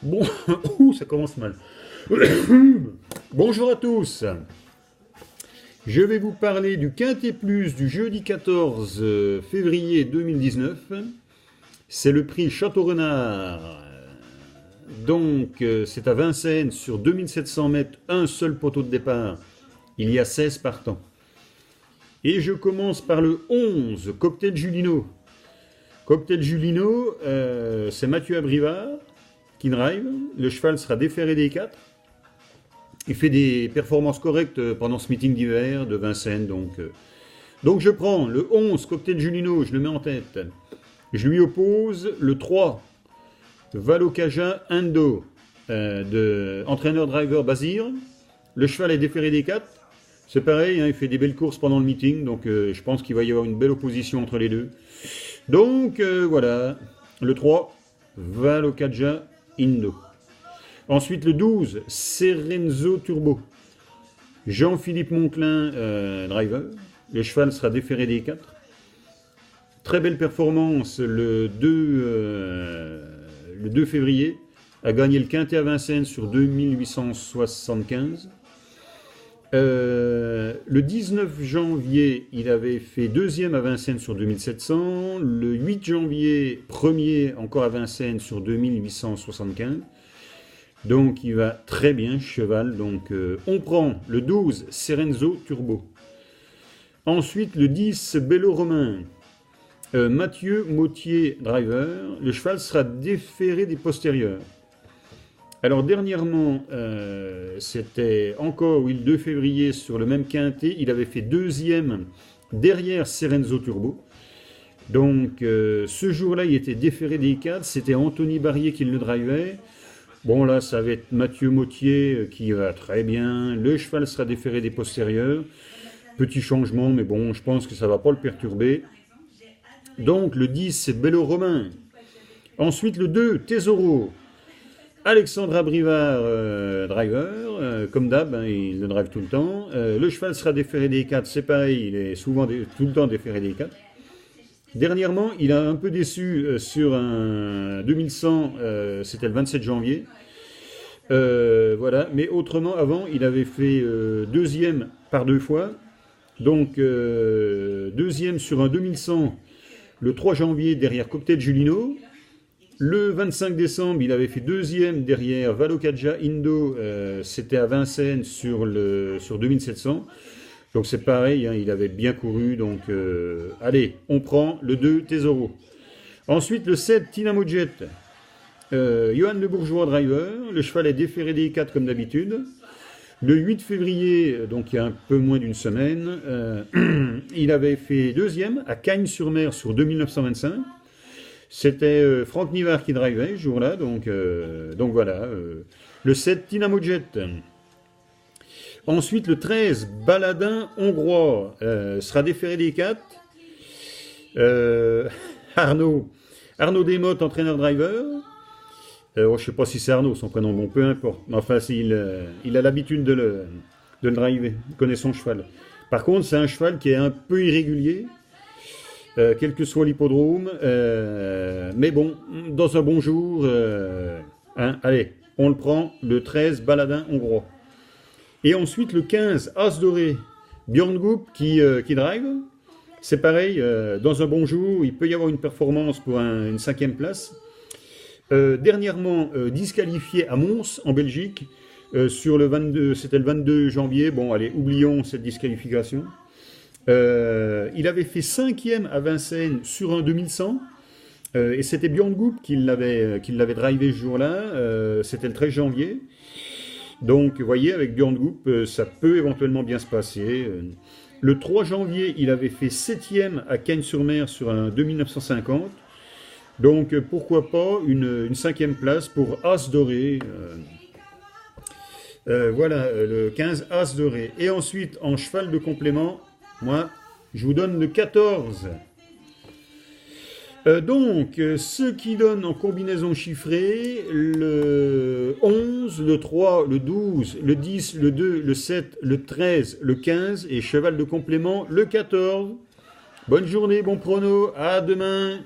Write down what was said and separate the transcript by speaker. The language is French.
Speaker 1: Bon, ça commence mal. Bonjour à tous. Je vais vous parler du Quintet Plus du jeudi 14 février 2019. C'est le prix Château Renard. Donc, c'est à Vincennes sur 2700 mètres, un seul poteau de départ. Il y a 16 partants. Et je commence par le 11, Cocktail Julino. Cocktail Julino, c'est Mathieu Abrivard qui drive. Le cheval sera déféré des 4. Il fait des performances correctes pendant ce meeting d'hiver de Vincennes. Donc je prends le 11, Cocktail Julino, je le mets en tête. Je lui oppose le 3, Valokaja Indo, de entraîneur-driver Bazir. Le cheval est déféré des 4. C'est pareil, hein, il fait des belles courses pendant le meeting, donc je pense qu'il va y avoir une belle opposition entre les deux. Donc voilà, le 3, Valokaja Indo. Ensuite le 12, Serenzo Turbo. Jean-Philippe Monclin, driver. Le cheval sera déféré des 4. Très belle performance le 2 février. A gagné le Quintet à Vincennes sur 2875. Le 19 janvier, il avait fait deuxième à Vincennes sur 2700. Le 8 janvier, premier encore à Vincennes sur 2875. Donc il va très bien, cheval. Donc on prend le 12, Serenzo Turbo. Ensuite le 10, Bello Romain. Mathieu Mautier, driver. Le cheval sera déféré des postérieurs. Alors dernièrement, c'était encore le 2 février sur le même quintet, il avait fait deuxième derrière Serenzo Turbo. Donc ce jour-là, il était déféré des 4, c'était Anthony Barrier qui le drivait. Bon là, ça va être Mathieu Mautier qui va très bien, le cheval sera déféré des postérieurs. Petit changement, mais bon, je pense que ça ne va pas le perturber. Donc le 10, c'est Bello Romain. Ensuite le 2, Tesoro. Alexandre Abrivard, driver, comme d'hab, hein, il le drive tout le temps. Le cheval sera déféré des 4, c'est pareil, il est souvent tout le temps déféré des 4. Dernièrement, il a un peu déçu sur un 2100, c'était le 27 janvier. Voilà, mais autrement, avant, il avait fait deuxième par 2 fois. Donc, deuxième sur un 2100, le 3 janvier, derrière Cocktail Julino. Le 25 décembre, il avait fait deuxième derrière Valokaja Indo, c'était à Vincennes sur 2700. Donc c'est pareil, hein, il avait bien couru. Donc allez, on prend le 2, Tesoro. Ensuite le 7, Tynamo Jet. Johan Le Bourgeois, driver. Le cheval est déféré des 4 comme d'habitude. Le 8 février, donc il y a un peu moins d'une semaine, il avait fait deuxième à Cagnes-sur-Mer sur 2925. C'était Franck Nivard qui drivait ce jour-là, donc voilà. Le 7, Tynamo Jet. Ensuite, le 13, Baladin hongrois, sera déféré des 4. Arnaud Desmottes, entraîneur-driver. Je ne sais pas si c'est Arnaud, son prénom, bon, peu importe. Enfin, il a l'habitude de le driver, il connaît son cheval. Par contre, c'est un cheval qui est un peu irrégulier. Quel que soit l'hippodrome, mais bon, dans un bon jour, hein, allez, on le prend, le 13, Baladin hongrois. Et ensuite le 15, As doré, Björn Goop qui drive. C'est pareil, dans un bon jour, il peut y avoir une performance pour une 5e place. Dernièrement, disqualifié à Mons, en Belgique, sur le 22, c'était le 22 janvier. Bon, allez, oublions cette disqualification. Il avait fait 5e à Vincennes sur un 2100 et c'était Björn Goop qui l'avait drivé ce jour-là, c'était le 13 janvier. Donc vous voyez, avec Björn Goop, ça peut éventuellement bien se passer. Le 3 janvier, il avait fait 7e à Cagnes-sur-Mer sur un 2950. Donc pourquoi pas une 5e place pour As doré. Voilà, le 15, As doré. Et ensuite, en cheval de complément, moi, je vous donne le 14. Donc, ce qui donne en combinaison chiffrée le 11, le 3, le 12, le 10, le 2, le 7, le 13, le 15 et cheval de complément le 14. Bonne journée, bon prono, à demain.